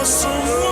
Sumo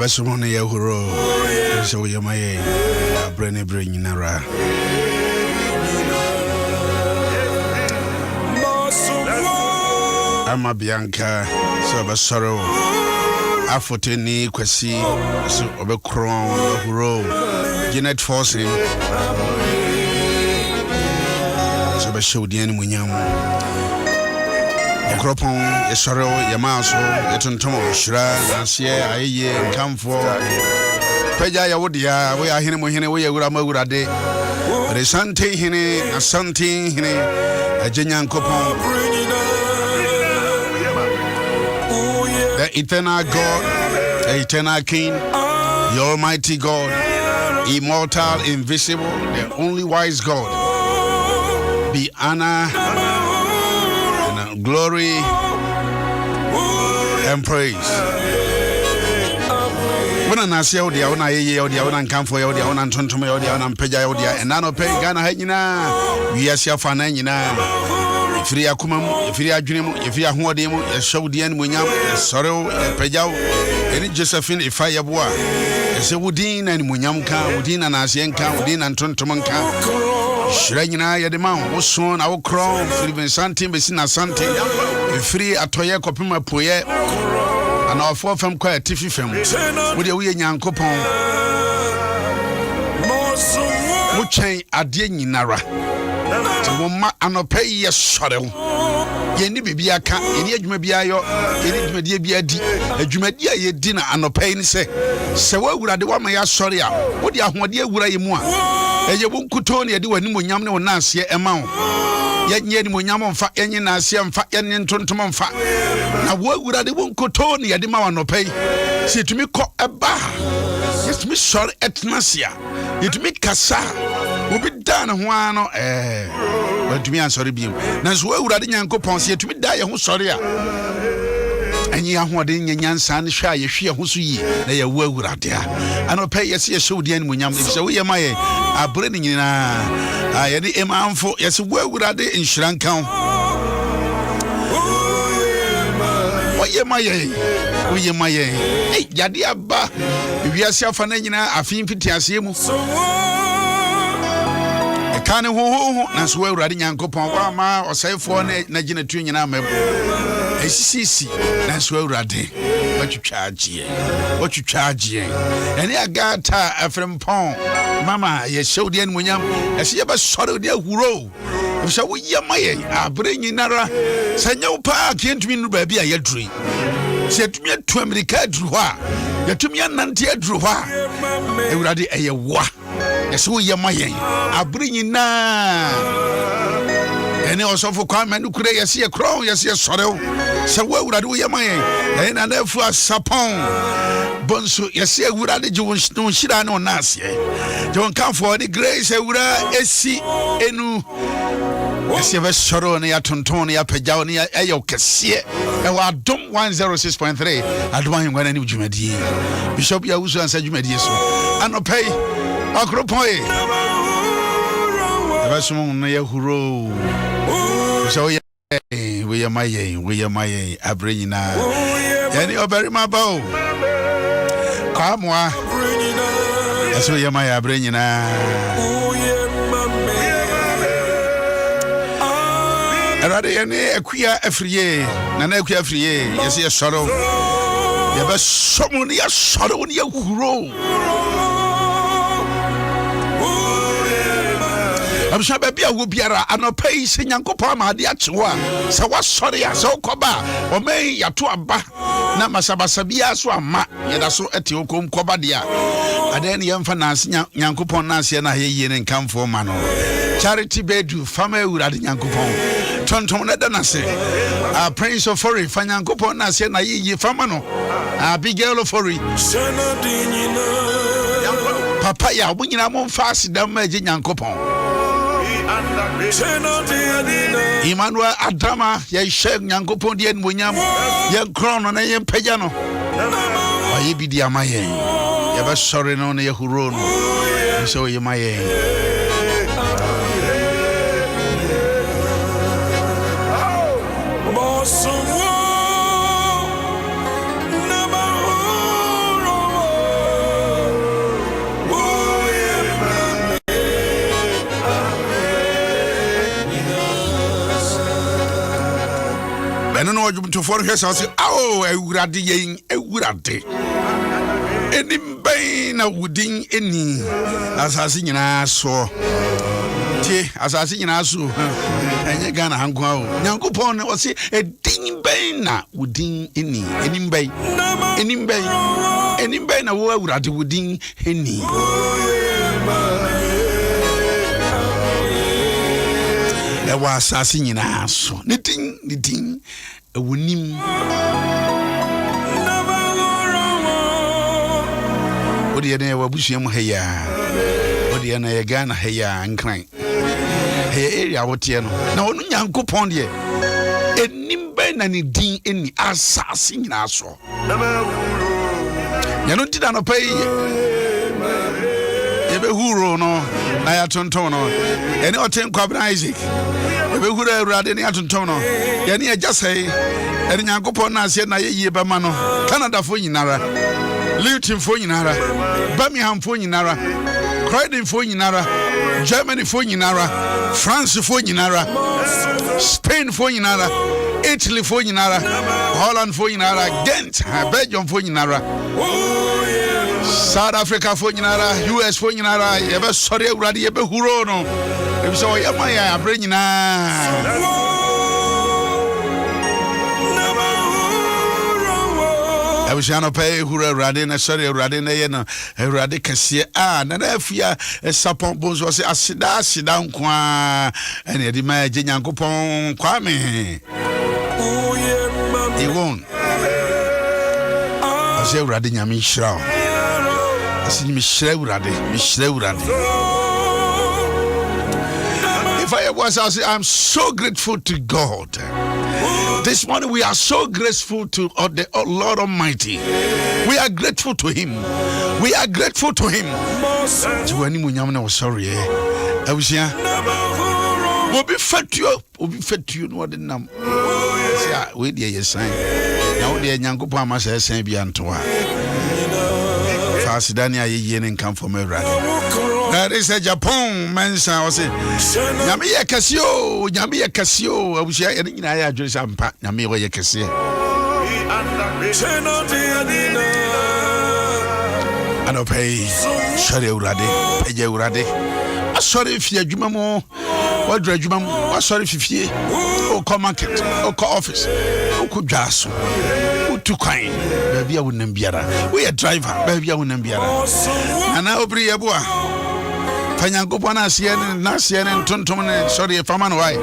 Basumone Yahuro, so Yamaye, Brenny Brinara. Ama Bianca, Sabasoro, Afoteni, Kwesi, Obecron, Huro, Janet Forcing, Sabashodian Munyam. Cropon, Yesoro, Yamaso, Etontomo, Shra, Nasia, Aye, come for Peja Yawodia, we are here, we are Ramagurade, Resante Hine, Asante Hine, a Jenyan Copon, the eternal God, the eternal King, the Almighty God, immortal, invisible, the only wise God, be honor. Glory and praise. When I see you, the owner, the owner, come for you, the owner, Tontomo, the owner, Peja, and none of Pay Ghana Hagina. We are Shafanina. If you are Kumam, if you are Dream, if you are Huadimo, a show the end when you are sorrow, Peja, and Josephine, if I have war. As a Woodin and Munyamka, Woodin and Asianka, Woodin and Tontomanka. Shrina Yadema was soon our crown, Philippine Santi, Messina Santi, free at Toya Copima Poye, and our four from quiet Tiffy film. Would you win young coupon? Muchain Adian Nara. Woma anope ye sorel ye ni bibia ka ye adwumabia yo ye ni adwumadie bia di adwumadie ye di na anope ni se wawurade wa ma ya sore a wo di ahode awura ye mu a eye bunkuto ne ye di wani monyam ne wona ase ema wo ye nye ni monyam mfa ye nye na ase mfa ye ne ntontom mfa na wawurade bunkuto ne ye di ma wanope se tumi ko eba ye tumi sore etnasia ye tumi kasa obi da na ho ano watumi ansori biem na so awurade nyankopon se tumi da ye ho sori a anyi ahode nyanyansa ne hwa ye hwe ho so yi na ye wo awurade a ana pe ye se ye show de animunyam se wo ye maye abre ne nyina ye de emanfo ye se wo awurade nhira nkan wo ye maye yade aba wiase afa na nyina afin fitiase mu Kane ho na so awurade nyankopon wa ma osayefo na gina tu nyina mab esisi na so awurade what you charge ene agata afrempon mama ye showde en munyam ese ye ba sori de ahuro so wo ye maye abre nyinara sanya wo pa kientumi nu ba bia ye duri se tumi atu amerika duru ho a ye tumi anante aduru ho a awurade eye wa ese wo ye maye abre nyina ene osofo kwa manu kure yesi ye kron yesi ye sorew se wo awurade wo ye maye ene na afu asapon bonso yesi awurade je won shira ne onase John come for the grace awura esi enu yesi be soro ne ya tonton ne ya pagyaw ne ya kese e wa Adom 106.3 Adom Ahengua na ni dwumadi Bishop Yaw Owusu-Ansah dwumadi so anopei akropoi abasum no ya huro so we maye abrenyina yani oberi mabao kamwa so we maye abrenyina erade yani akuya afriye na akuya afriye yesi yesoro yaba somu ni yesoro ni huro Absha baby a wo biara anopei se nyankopon ma ade achewa se wasori a se okoba o men yato aba na masabasa bia so ama yeda so ete okom koba de a ade ne yemfa na nyankopon na ase na yeye ne nkamfo ma no charity bedu fama ewurade nyankopon tonton na da na se a prince of foreign fa nyankopon na ase na yeye fama no a big girl of foreign papa ya obunyina mo fast dam ma je nyankopon Emmanuel Adama ye sheg nyankopon de enmunyam ye krono na ye pagya no aye bi di amaye ye ba sori no na ye huro no so ye maye eno no to for here say ewurade yen ewurade enimben na wudin eni asase nyina so ti asase nyina so enye Ghana hanko awo nyankopon ne o se edinben na wudin eni enimben na wo ewurade wudin eni ewa asase nyina so ne din ewunim odi ene wabusuam heya odi ene ye Ghana heya nkran he area wotie no na onu nyankopon de enimbe na ne din eni asase nyina so yano tida no pay ebe huro no na ya tonton no ene oten kwabra Isaac ebe huro awurade ne ya tonton no yene ya jasei ene nyankopon na ase na yeye ba ma no Canada fo nyinara Luton fo nyinara Birmingham fo nyinara Croydon fo nyinara Germany fo nyinara France fo nyinara Spain fo nyinara Italy fo nyinara Holland fo nyinara Ghent Belgium fo nyinara South Africa fo nyinara US fo nyinara yebe sori awurade yebe huro no ebi so ye ma ya abre nyina Abishano pay huro awurade na sori awurade na ye no awurade kase na afia sapon bonzo se asida nkwa ene edi ma je nyankopon kwame Iwon ase awurade nyame hira If I was, I'll say, I'm so grateful to God. This morning we are so grateful to the Lord Almighty. We are grateful to Him. We are grateful to Him. Sorry, I was here. We'll be fed to you. No, didn't wait, yes, sign. Now, the young Pama says, Saint Biantoa. Asidania ye yen come from a rad. That is a Japan mensa was it. Yami Casio, Yami Casio, I was here in I just am pat Yami where you can see. I don't pay. Sorry, Urade, pay Urade. I sorry if you're Jumamo, what Drajumam, what sorry if you or come market, or call office, or could just. Too kind, baby, I wouldn't be a we a driver, baby, I wouldn't be a and I'll be a boy. Fanyango Bonasian and Nasian and Tonton, sorry, if I'm on why.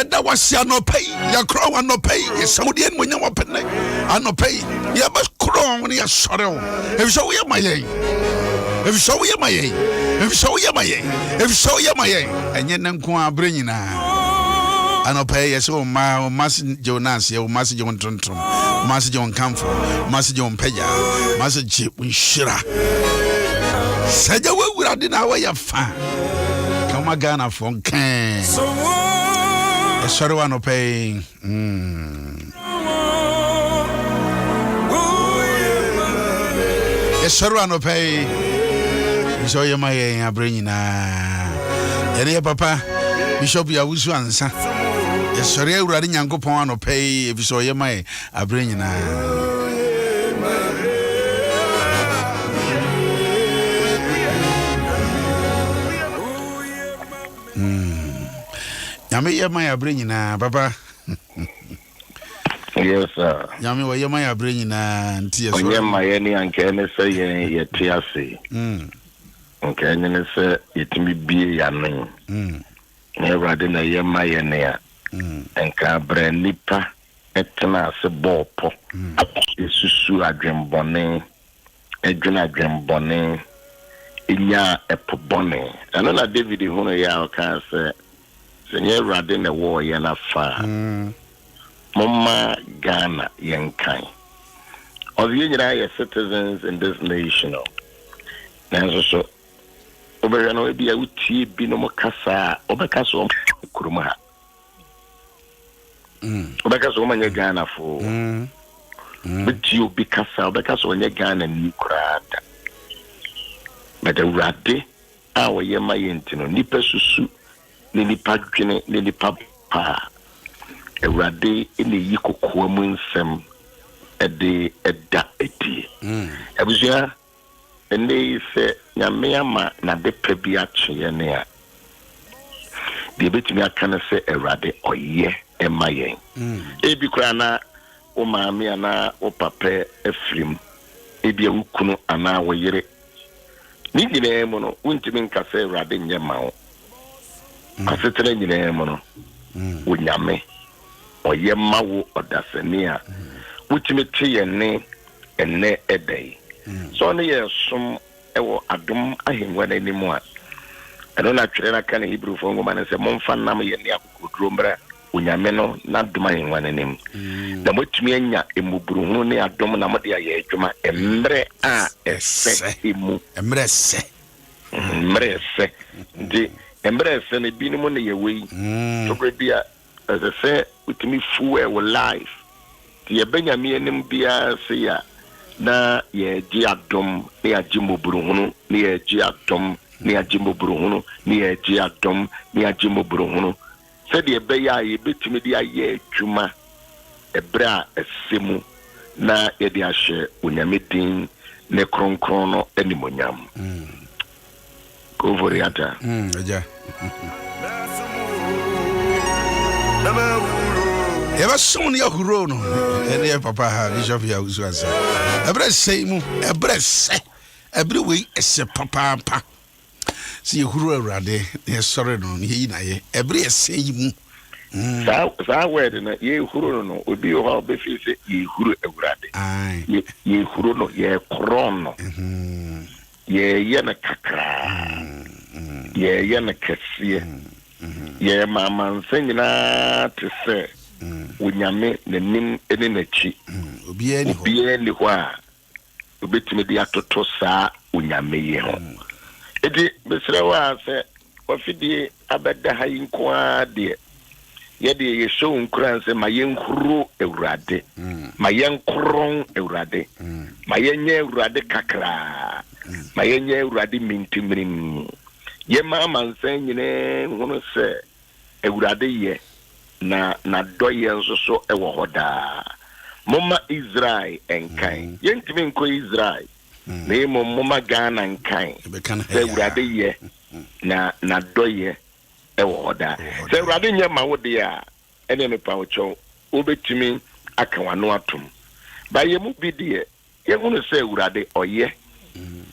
That was ya no pay, ya crow and no pay, ya Saudian when you open it, and no pay, ya must crow when you sorrow. If so, ya my if so, ya my if so, ya my if so, ya my and yet none can bring in I no pay as oh my Master Jonas, your Master John Tonton, Master John Camphor, Master John Peja, Master Chip, we shira. Said you will have dinner where you find. Come again from Can. Sorry, one of paying. Yes, sorry, one of pay. So you may bring in a papa, Bishop Yaw Owusu-Ansah. Yes, sorry, I'm running young upon or pay if you saw you may bring in Yami Yamaya bringing Papa. Yes, sir. Yami, why Yamaya bringing tears? My any and can say ye tearsi. Okay, and say it may be a name. Never did a Yamaya near. And Cabra Nipa etna se bopo. Susu a dream bonnet, a dream bonnet, Inya a pobonnet. And on a David Huno can say. Senye rade na war yana fa. Mama Ghana yankai. Of you are citizens in this nation. Nanso so. Obere na obi a uti bi no makasa, obekaso kuruma. Obekaso manya Ghana fo. Uti obi kasa, obekaso nya Ghana ni kurada. But the rade a wo yema yentino nipa susu. Nipa dwene nipa pa Ewrade ene yiko kwamu nsem ede eda eti Abusia ene se nyame ama na de pebi ache ne a de betimi aka na se Ewrade oye emayen ebi kura na o maami ana o papa efrim ebi awukunu ana wo yere ni gine mo no untimi nka se Ewrade nyema o asetere nyine mo no wonyame oyema wo odasania wutimi tie ne enne edai so ne yesom ewo Adom Ahengua na ni mo a eno na twere na kan Hebrew fo ngoma ne se momfa nam ye ne akodro mbra wonyame no na Adom Ahengua na nim da motumi anya emuburu hu ne Adom na mode aye adwuma emre a ese emu emre se ndi embrace and be no money away. So great dear, as I say, with me full our life. The Benjamin Bia say, na ye Adom, near Jimbo Bruno, near Adom, near Jimbo Bruno, near Adom, near Jimbo Bruno. Said the Baya, ye bit me dear ye, Juma, a bra, a simu, na ye dear share, when you're meeting, ne chrono, any monyam. Go for the other. Yeah. Ever soon your Hurono, and your papa, Bishop Yaw Owusu-Ansah. A breast say, a breast, every week, a papa. See Huro Rade, they're sorry, no, ye, every say, that word in a ye Hurono would be how Biffy say, ye Huru Evrade. Aye, ye Hurono, ye Crono. Ye yana kakra ye yana kasiye ye mama nsengina te se unyame nenim ene nachi obi eni hwa obetime de atoto saa unyame ye ho edi besrewa se ofidie abeda hayi nko ade yɛde yɛ show nkran sɛ ma yɛnkuro Awurade ma yɛnkron Awurade ma yɛnyɛ Awurade kakra ma yɛnyɛ Awurade mintimrim yɛma amansan nyinaa hono sɛ Awurade yɛ na dɔyɛ nso so ɛwɔ hɔ daa moma Israel enkan yɛntimi nkɔ Israel na yɛmɔ moma Ghana nkan sɛ Awurade yɛ na dɔyɛ ɛwɔ hɔ daa sɛ Awurade nyɛ ma wo de a ɛne me pa wo kyɛw wobɛtumi aka wano atom ba yɛ mu bi deɛ yɛhunu sɛ Awurade ɔyɛ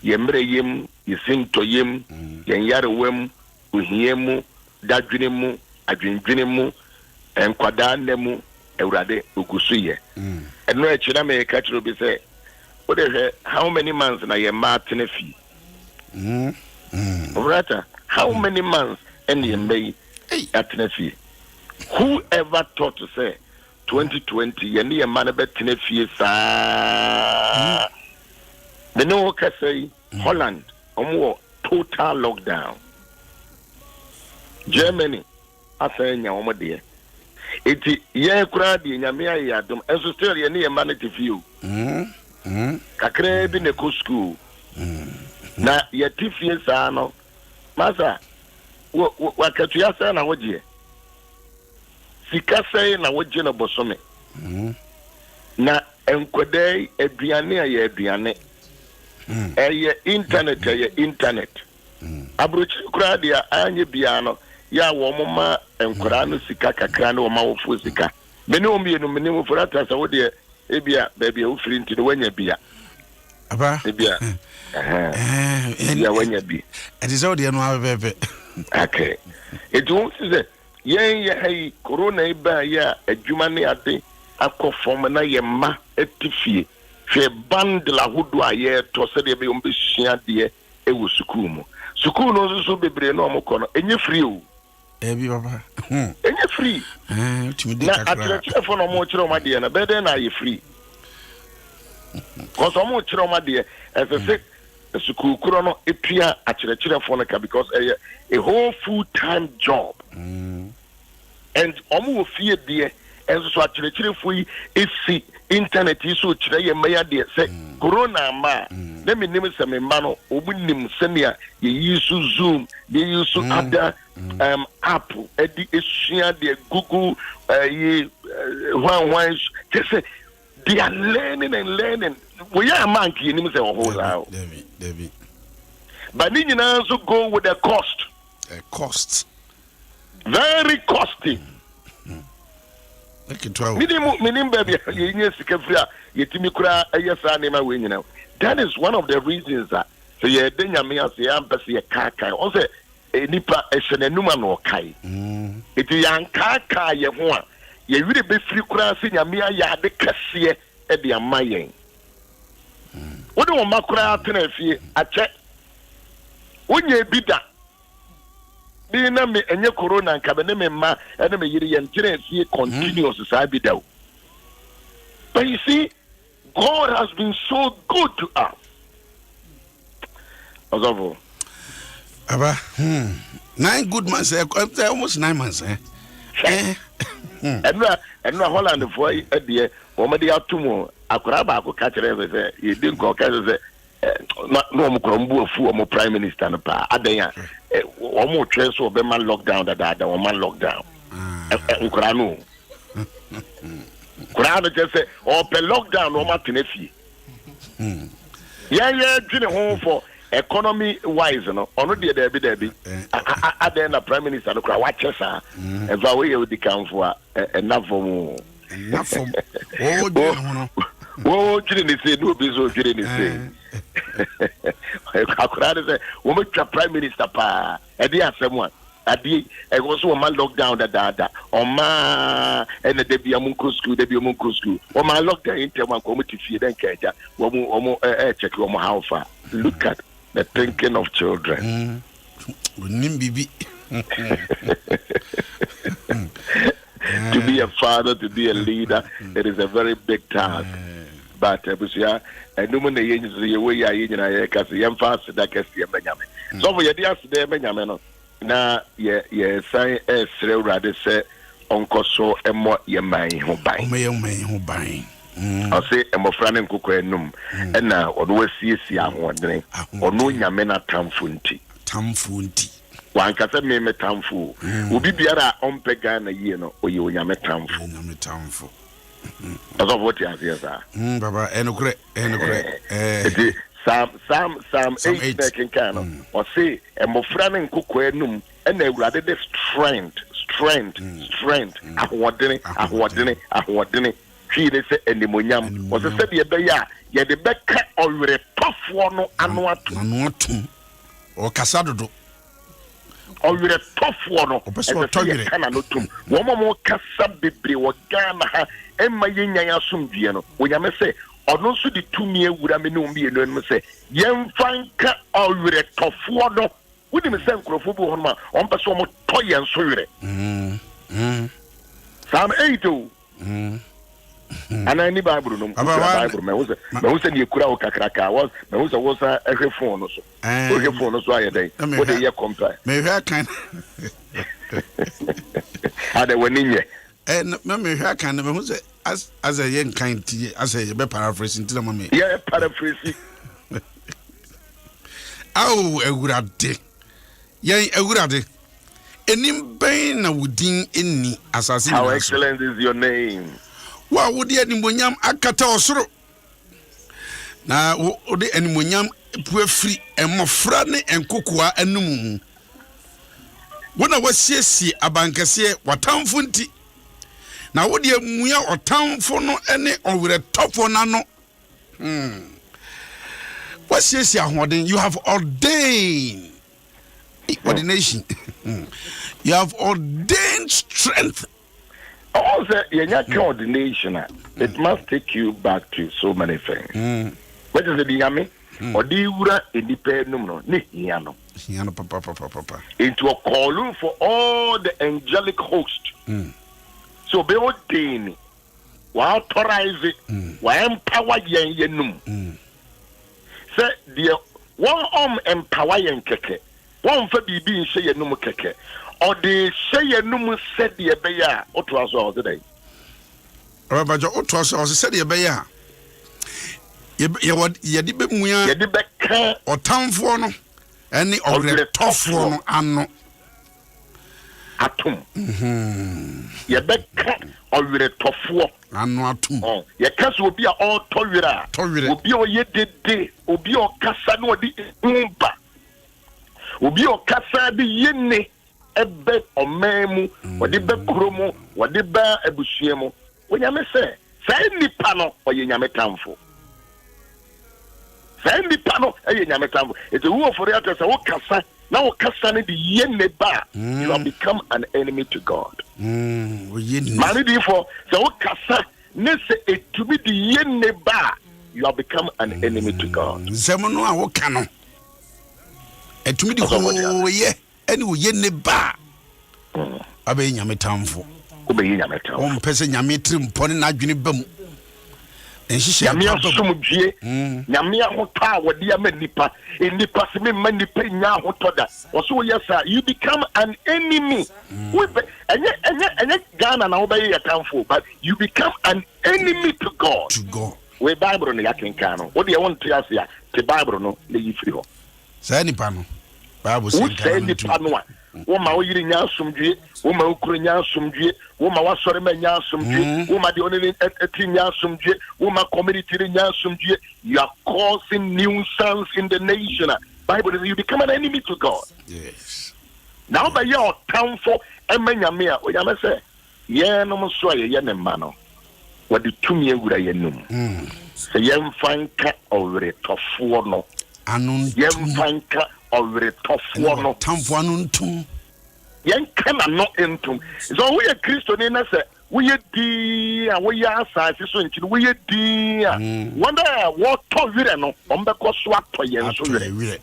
yɛmmerɛ yɛm yɛsintɔ yɛm yɛnyarewam ohia mu dadwene mu adwendwene mu nkwadaa nna mu Awurade ogusu yɛ ɛno akyi na mɛka kyerɛ bi sɛ wode hwɛ how many months na yɛ mma atena fie Overata, how many months and the May atena fie whoever thought to say 2020 yɛne yɛ mma no bɛtena fie saa the no ka say Holland ɔmo total lockdown Germany asa nya ɔmo deɛ eti yɛ kura deɛ nyame ayɛ adom ɛso still yɛne yɛ mma no te fie o kakra bi ne ko school na yɛte fie saa no masa wakatuya sɛ na wogye sika sɛ na wogye no bosome na enkodai aduane ayɛ aduane ɛyɛ internet abrochi kura dia anye bia no ya wo moma enkora no sika kakra no ma wofo sika mene omienu mene mo forata sɛ wo de ebia baabi a wo firi nti no wanya bia aba ebia ya wanya bi ɛdisɛ wo de no abɛbɛ okay it won't say yen hey corona iba ya adwuma ne ade akɔfɔm na ye ma etifie hwɛ bandla hodo a ye to sɛ de be ombɛsua de ewu sukuu mu sukuu no so bebre na ɔmokɔ no enye free o ebi baba enye free timi de kakra kakra na akyerɛkyerɛfo no mo kyerɛ ɔma de na bɛdɛ na ye free cause ɔmo kyerɛ ɔma de ɛsɛ sukuu kuro no etua akyerɛkyerɛfo no ka because a whole full-time job and ɔmo wo fie de ɛnso so akyerɛkyerɛfo yi esi internet yi so kyerɛ yɛ mɛya de sɛ corona ma na me nim sɛ me ma no obu nim sɛnea ye use Zoom ye use other app edi esua de Google one just say they are learning and learning we are man ki nim sɛ ɔho saa David but ni nyina so go with the cost very costly minimum baby ye sika free yetimi kura ayesa ne ma we nyina that is one of the reasons that so ye de nyame ase ya mpese ye kaka on say nipa ehyenanuma na okai eti yan kaka ye ho a ye wire be free kura se nyame ya de kase e de amayen wode wo makura atena fie ache wonye bida bi na me enye corona nka be ne me ma ene me yiri ye ntire fie continuous sa bida. But you see, God has been so good to us. Ozavo. Aba 9 good months almost 9 months and Holland for a dear woman they are tomorrow akura ba ko ka kire say ye din ko ka say no mo krombu afu mo prime minister no pa adan o mo twen so be man lockdown da o man lockdown nkura no kura no just say o pe lockdown o ma tenefie yeah dwene ho for economy wise no ono de da bi adan na prime minister no kura wa chesa eva we ye di kanfo a enafo oh dwene ni say no be so dwene ni say akura de say wo metwa prime minister pa e dey asem a adi e go so ma lockdown da o ma ene de bia mun ko school o ma lockdown interma ko mo tifie den kaja wo mo check wo mo how far look at the thinking of children bibi to be a father, to be a leader, it is a very big task. But busia enum na yen so ye we ya yen na ye ka se yem fa se da ka se benyame so for ye dia se de benyame no na ye sign esre urade se onko so emo yeman ho ban ose emofra ne nkokɔ enum na ɔno wasiesie ahoɔden ɔno nyame na tamfo nti wankasa me tamfo obi biara ɔmpɛ Ghana yie no oye onyame tamfo That's what you say, sir. Baba, enokre. Sam 8 can or say, and Mofran and Cocoenum, and they rather the strength. I want dinner. She they say, and the Munyam was a said, yeah, the back already tough one, and or Casado. Already tough one, one more Casabibri or Ghana, and my Yanya Sumbiano. When I may say, or no, so the 2 year would I mean, and say, young Franka already tough one. Wouldn't say Crofobo on Passomo toy and swear. Sam 8. And I need Bible, no Bible. Most of the crowd Kakraka was a phone also. A phone also, I day. What a year compare. Maybe I can. Had a winning ye. And maybe I can never say as a young kind, as a paraphrasing to the mommy. Yeah, paraphrasing. Oh, a good idea. Yea, a good idea. And in Bain within any assassin. How excellent is your name? Wa wodi animonyam akata osoro na wodi animonyam puafiri emofra ne enkokoa anum wona wasiesie abankase watamfo nti na wodi amuya otamfo no ene owere tofo na no wasiesie ahoden. You have ordained ordination. You have ordained strength. Also, your ordination, it must take you back to so many things. What is it, Yami? Or do you independent? No, papa. Into a call for all the angelic host. So be ordained, while authorize it, while empower yenum. Say, dear, one empower yen keke, one for being say yenum keke. Or they say a numu said the Abaya, or to us all today. But your Otwas said the Abaya. Yadibuya, Yadibek, or town for no, any of the tough one, and atom. Yabek or the tough one, and not two. Your cast will be all tolerant, will be all yet day, will be all Cassano di Umba, will be all Cassa di Yene. Ebe omemu wadi be kromo wadi ba ebusuemu onyame se sai nipa no oye nyame tamfo eye nyame tamfo ete wo for ya tese wo kasa na wo kasa ne de yene ba you have become an enemy to God mani di for se wo kasa ne se etumi de yene ba you have become an enemy to God zemono a wo ka no etumi de ho ye any yene ba abe nyame tamfo pese nyame trim pone na adwene bam enhihye nyame asomdue nyame ahota wode ama nipa se me ma nipa nya ahotoda so yes you become an enemy enye Ghana na wo be ye tamfo but you become an enemy to God we Bible no yakenka no wo de won to ase ya te Bible no le yifiri ho sa nipa no Bible say nipa no Woma oyiri nya asomdue woma okuro nya asomdue woma wasore ma nya asomdue woma de only eti nya asomdue woma community nya asomdue you are causing nuisance in the nation. Bible says you become an enemy to God. Yes. Now by your town for emanyame a oyame say ye no so ye ne ma no what the 2 year wura ye num say ye mfanka already tofo no anon ye mfanka already tough one tamfo anuntum yen kana no entum so we a Christian na say we di a we asase so nchi we di a wonder what to wire no ombeko so ato yen so wire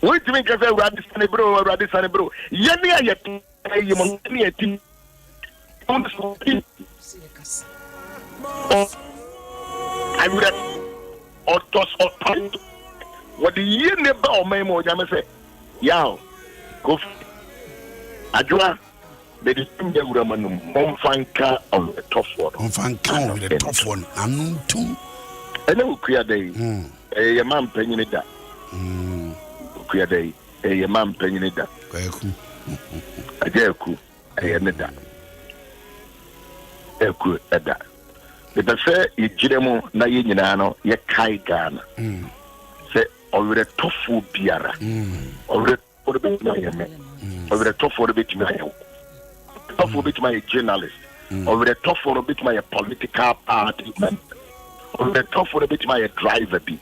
we timi ka say radi sane bro yen ya yet yemo ni eti on so I would or toss or time what the year never or memo, Yamase. Yao, go Adua, But it's in the Raman, Monfanka on the tough one. Monfanka with the tough one. I'm too. And then we create a man penny that. Create a man penny that. A jailku, a neda. A good at that. But I say, you Jiremo, Nayinano, ye Kai Ghana. Say, over the tofu biara. Over the bit my over the top for a bit my top for a bit my journalist. Over the top for a bit my political party member. Over the top for a bit my driver be.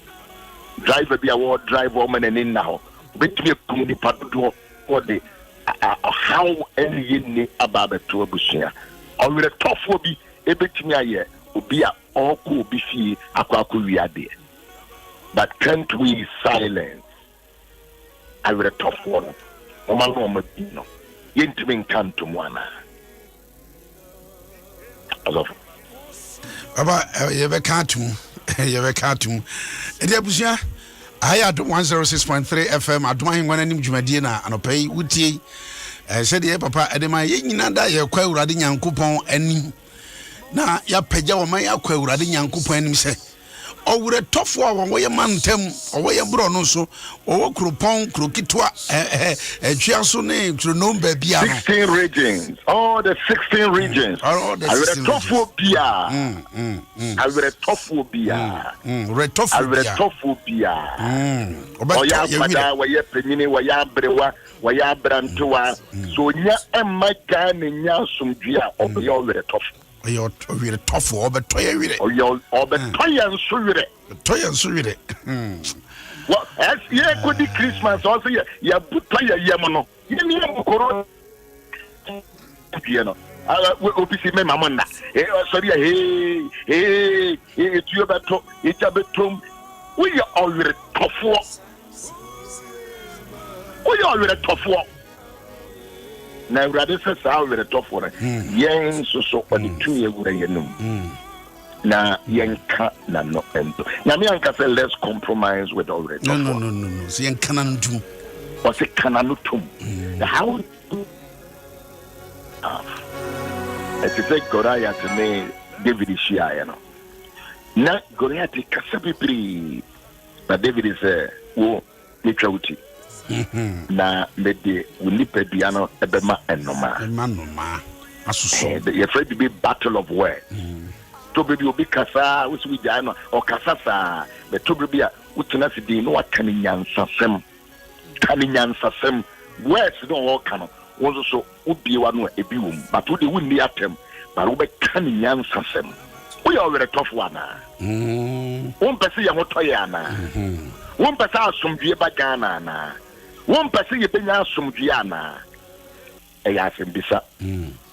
Driver be a ward drive woman and in now. Bit me a community part for the how any yin about the two bushia. Over the top for be a bit me a year. Be a all cool be aquaku. But can't we silence? I will a tough one. Omano Medino. Yintimin cantum one. Baba, you have a cartoon. You have a cartoon. Ediabusia, I had 106.3 FM. Adom Ahengua nim Jumadina and Opay Uti. Said the papa Adema Yinanda, your quail radin young coupon and na ya peja wa ya quail radin young coupon and say. Or with a tough one where your man tem or where your bro no so or crupon crokitwa chiaso name to no baby 16 regions. All the 16 regions. All the I will a tophobia. I will a tophobia. I will a tophobia. Oh ya pada wa ye penini wa ya brewa wa ya brantoa so nya emma kan nya sumdua obi o will a tough. You're really tough or but toy with it. Or you're all but toy and so with it. Toy and so with it. Well, as yeah, good Christmas also, yeah, put toy a yamano. You know, Corona. Piano. I will be seeing my mamma. Sorry, hey, it's your battle, it's a betum. We are already tough war. We are already tough war. Now, rather says I'll be a tough one. Yang so on the 2 year would I know. Now, Yanka, no, and Yamianka said, let's compromise with already. No. See, and canon do. What's a cananutum? How? As you say, Goliath to me, David is Shiano. Not Goliath, Casabi, but David is a oh, neutrality. Na mede unipe biano ebema enoma enoma asuso the afraid to be battle of word to be obi kasa we we jano o kasa sa be to be a utina sidi no akaninyansa sem words no all kano won so obi wa no ebi wom but we wunni atem but we be kaninyansa sem we are very tough one won pese ye hotoya na won pese asomdue ba Ghana na one person you bring out some Giana, a yasin bisa.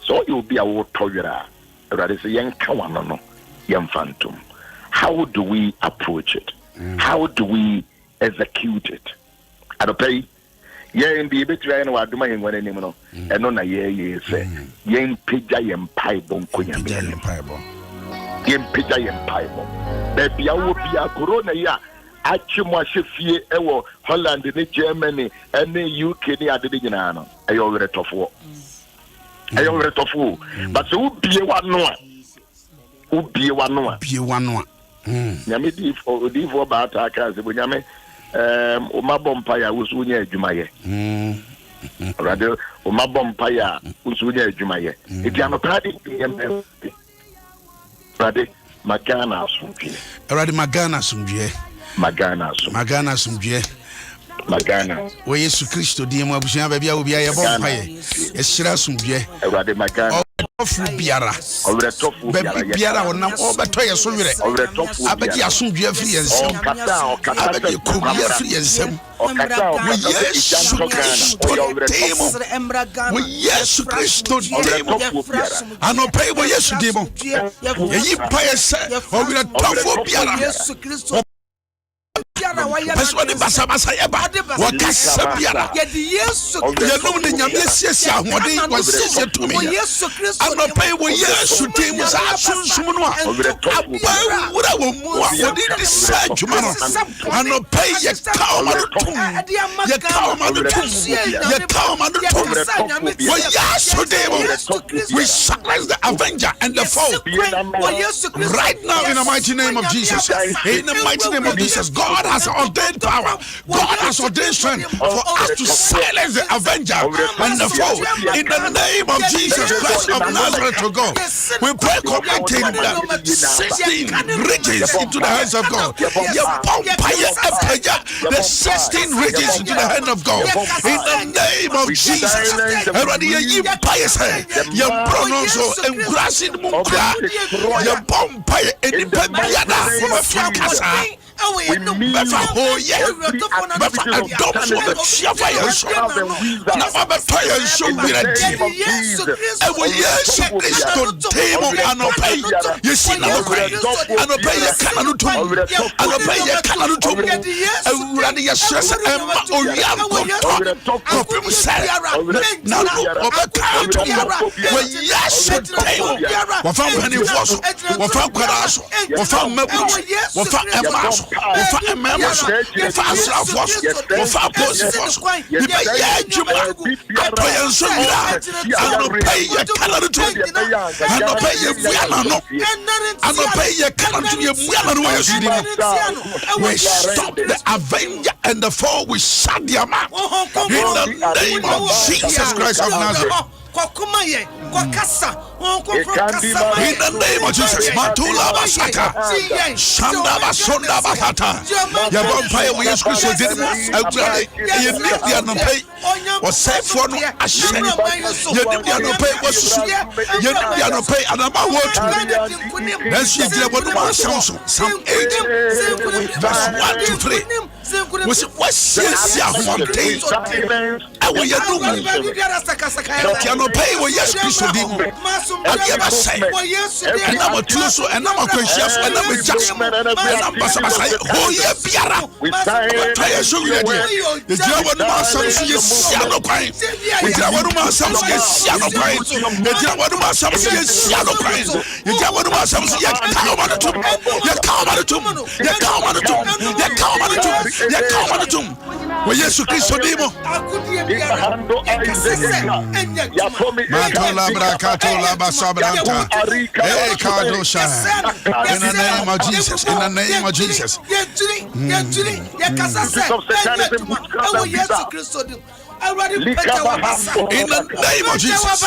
So you'll be a war toyera, rather say young Kawano, young phantom. How do we approach it? How do we execute it? I don't pay. Yeah, in the betray no Adom Ahengua anymore, and on a year say, yen pija yen piebon, yen pija yen piebon. Baby, I will be a corona ya. Achimwa shefie ewo Holland ni Germany and UK ni adede nyina no ayo were tofo but so ubie wano a nyame di for ba ta ka se nyame o mabompa ya wusunya adwumaye radio o mabompa ya wusunya adwumaye eti anopade nyame radio magana sumdie Magana sumdue. We Yesu Kristo di mu abusia ba bia obi aye bompa ye. Esira sumdue. Ewade magana. Tofu biara. Biara onam obeto ye so were. Abedi asumdue afiri ensem. Abedi kobi afiri ensem. We Yesu Kristo demo. We Yesu Kristo demo. Anope we Yesu demo. Ye yi pa ye se. O were tofu biara. Peswani basa basa yeba. Wakasa biara. Yenu ni nyamye siesie ahode wasiesie tumi. Anope wo Yesu dim sa sunsumu no a. Wura wo mu a wodi di sa dwuma no. Anope ye kawo ma no tum. Ye kawo ma no tum. Ye kawo ma no tum. Wo Yesu dim. We silence the avenger and the foe. Right now in the mighty name of Jesus. In the mighty name of Jesus. God has ordained power. God has ordained strength for us to silence the avenger and the foe. In the name of Jesus Christ of Nazareth to God. We pray committing the 16 riches into the hands of God. The 16 riches into the hand of God. In the name of Jesus. We never hold yet. Adoption of the fire so never fire so we are team of Jesus. And we yes this to table and obey. You see now and obey your canon to and obey your canon to and ready your stress and Oriam of himself. Now overcome to when yes table. What found any force? What found Karaso? What found Mabus? What found Emas? Ofa members, ofa asrafos, ofa posifos. Ibe ye juma, apoye nsomira. Ano pay ye kanaruto. Ano pay ye buyanano. Ano pay ye kanaruto ye buyanano ye sudimo. We stop the avenger and the foe. We shut their mouth. In the name of Jesus Christ of Nazareth. In the name of Jesus, Matula Basaka, Shanda Basunda Basata, Yabompire, we use Christian, you need the pay was safe for no ashen. You need the pay was you need the pay and about what? Then she did what was some 8 verse 1 to 3. What's one day? I will you pay what yes, Christo did. I never say, and I'm a Tuso, and I'm a conscious, and I'm a just, and I'm a oh, yeah, Piara. We try to show you the German Master is Siano Pine. We German Master is Siano Pine. The German Master is Siano Pine. The German Master is Yakamanatum. Yakamanatum. Yakamanatum. Yakamanatum. Yakamanatum. Well, yes, Christo Demo. Matola Brakatola Basabranta. Hey, Kadosha. In the name of Jesus. In the name of Jesus. In the name of Jesus.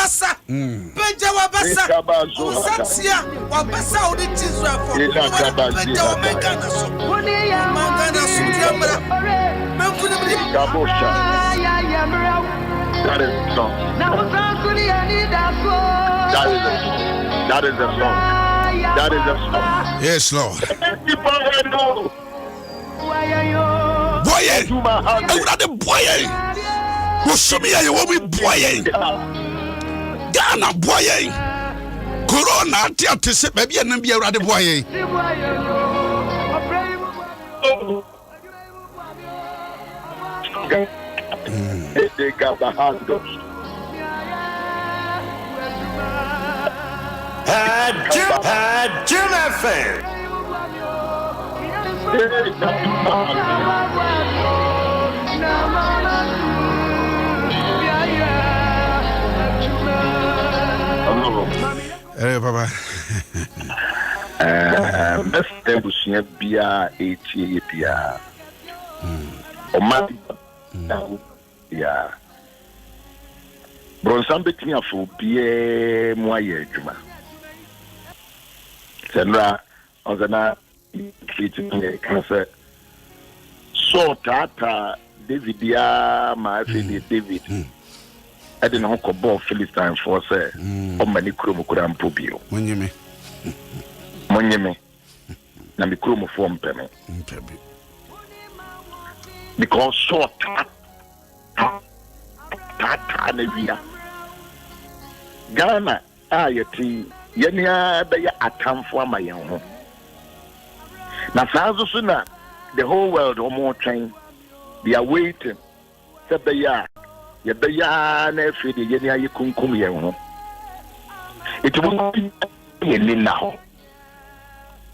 That is the song. That is the song. That is the song. Yes, Lord. Boy, boy. Wosomia ye wo mi boy. Ghana boy. Corona ati se ba bia na bia urade boy. Adom FM. Hey, Papa. Mr. Bushia Bia, ATA Bia. Oma, yeah. Bronson between a full Bia Moye Juma. Sandra, on the night, cancer. So, Tata, David, my friend David. I didn't know about Philistine for say, or many crew could impubio. When you me, Nami crew form payment. Because so Tata Nevia Ghana, ayati, Yenia, they are a time for my own. Now, Sazusuna, the whole world almost train. They are waiting. Say be ya na free the yenya yikunkum ye ho. It will be ye now.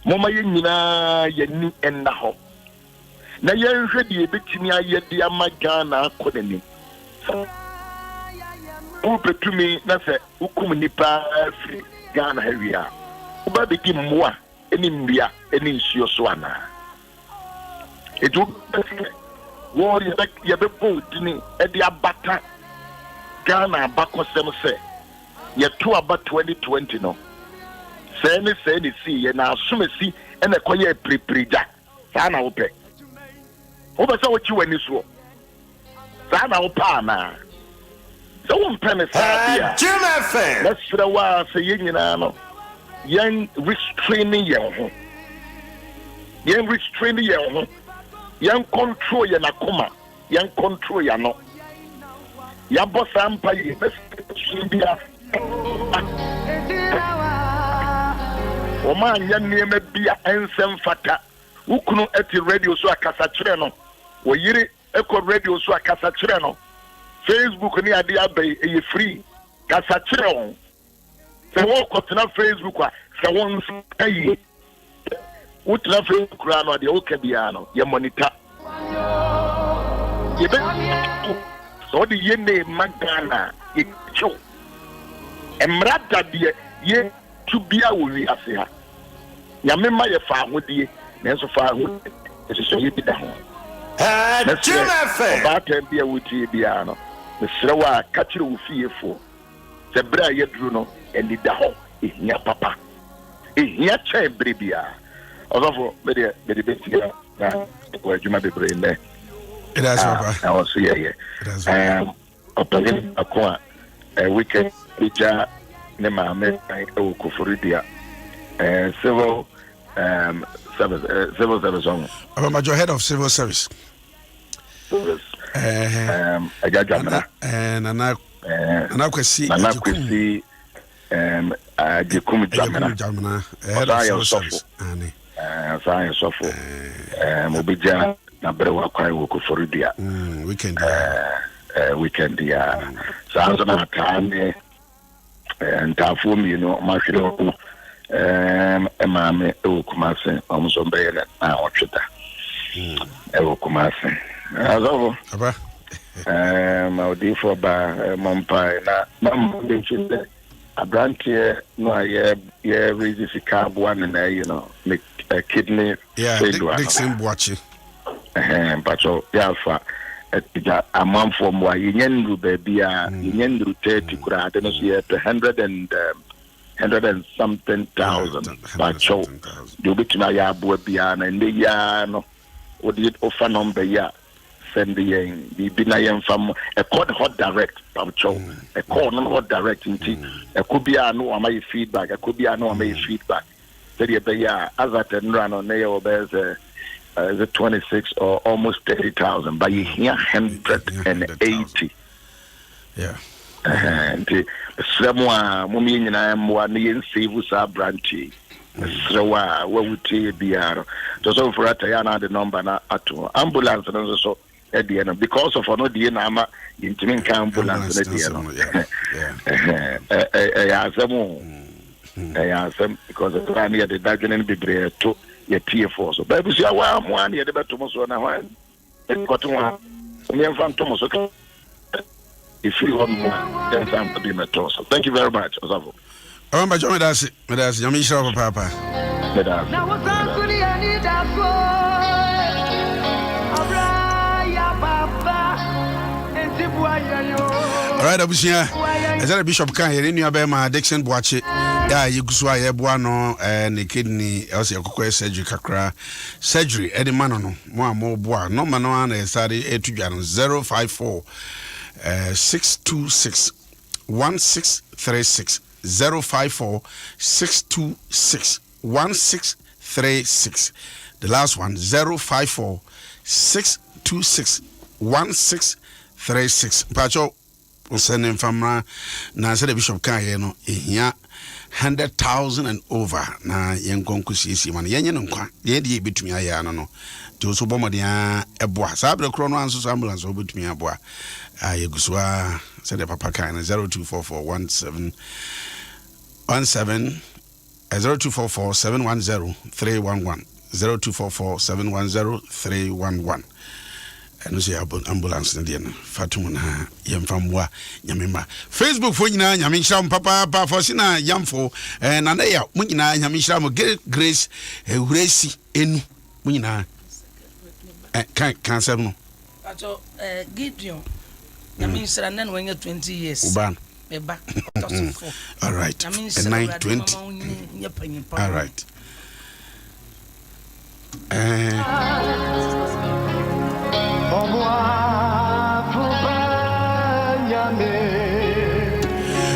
Mama ye nyina ye ni enna ho. Na ye hwe de betimi aye de amagana akodani. Who betumi na se hukum nipa free Ghana area. Uba begi mwa eni mbia eni nsuo so ana. It will war ye be dini e de abata Ghana bakosem se ye to about 2020 no. Say ni see ye na asumesi e na koye preprija. Sa na ope. Oba se what you wani so. Sa na opa na. So one penny sa Jim FM. Let's for a while say yina no. Young restraining your young restraining your young control your nakuma, young control your no. Your boss empire, best India. Oman yan near me be a handsome fata. Who couldn't at the radio so a casatreno? Or yiri echo radio so a casatreno. Facebook ni idea bay a free casatreno. Se wo kotena Facebook a se won say what na Facebook no de o ka bia no ye monitor ye be so de ye ne magana ye cho emrada de ye tu bia wo wi ase ha ya mema ye fa hodie na so fa ho se so ye bi da ho Jim FM ba ta bia wuti bia no se srewa ka kire wo fiefo se bra ye duru no eni da ho ehia papa ehia chambre bia ozofo be de betia na ko adwuma bebre ne it has papa I was here opelin akwa weekend ija ne ma me o ko foridia civil service on I'm major head of civil service ajajamana and kwesi Jekum Jamana, service. Science of Mobija, Nabrewa Kwai Foridia. Weekend, yeah. Sounds about time, and Tafum, you know, Mashiro, Emame, Okumase, Omsombe, now, Chita. Okumase. As over. My dear for Mompai, Mam, a branch here, no, yeah, raises a carb one and you know, make a kidney. Yeah, Dixon watching. But so, yeah, for a month from why you baby, you 30 crowd, and see 100 and something thousand. But so, you bet my yabu beyond and the yano, what did offer number ya? Send the Binayan from a code hot direct, a code non hot direct indeed. A could be a no my feedback, a could be a no my feedback. As at and run on nail there's a 26 or almost 30,000, but you hear 180. Yeah. And the Samoa, Mummy and I am one in Sivusa branchy. So, what would be just over at Ayana the number at ambulance and also. At the end, because of no DNA, intimate ambulance at the end. I ask them because the plan here the Dagen be brave to your TF4. So, baby, see, I want one year the better Tomoso and I want it got one. Me and Fan Tomoso. If you want more, then time to be met. So, thank you very much. Osavo. Oh, my John, that's it. That's Yamisha, Papa. All right, Abusia. As a Bishop can hear in your Bema, Dixon watch it. Yeah, you go sway a buano and the kidney, else your cocoa surgery, cacra surgery, Eddie Manono, more bois, no man, and study 054 626 1636 054 626 1636. The last one 054 626 1636. Pacho sending from na said the Bishop can you know here 100,000 and over na yen konkusi man yen no kwa ye die betumi aya no to so bomodia eboa sabre kro no anso ambulance obetumi aboa ayegusua said the papa kind 024417 0244 710 311 0244 710 311 and say ambulance na dia fatum na yemfamwa nyamema Facebook fo nyina nyamehira papa for sina yamfo na na ya mu nyina nyamehira mo Grace Huresi enu mu nyina kan no ato Gideon nyamehira na no 20 years uban beba all right 920 all right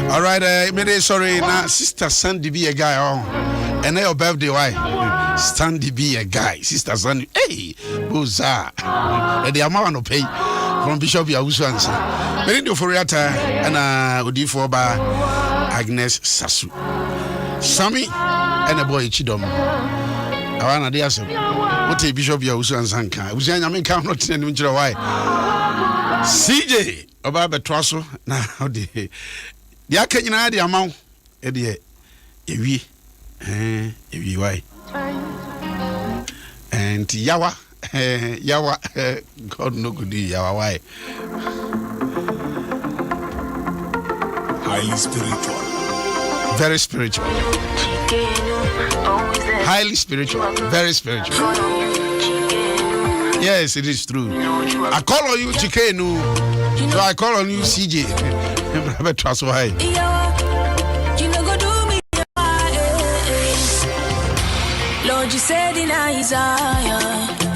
all right, me sorry now sister Sandy be a guy and your birthday why Sandy be a guy sister Sandy hey boza the amount no pay from Bishop Yaw Owusu-Ansah me do for yata and odi for ba Agnes Sasu Sammy and a boy Chidom awana dey aso what Bishop Yaw Owusu-Ansah kan usia me kan no tene nim kire why CJ oba betwaso na odi dia ka nyina dia maw e de ewie why and yawa God no good yawa why Highly spiritual. Very spiritual. Highly spiritual. Very spiritual. Yes, it is true. I call on you Chikenu. So I call on you CJ. Trust why. Lord, you said in Isaiah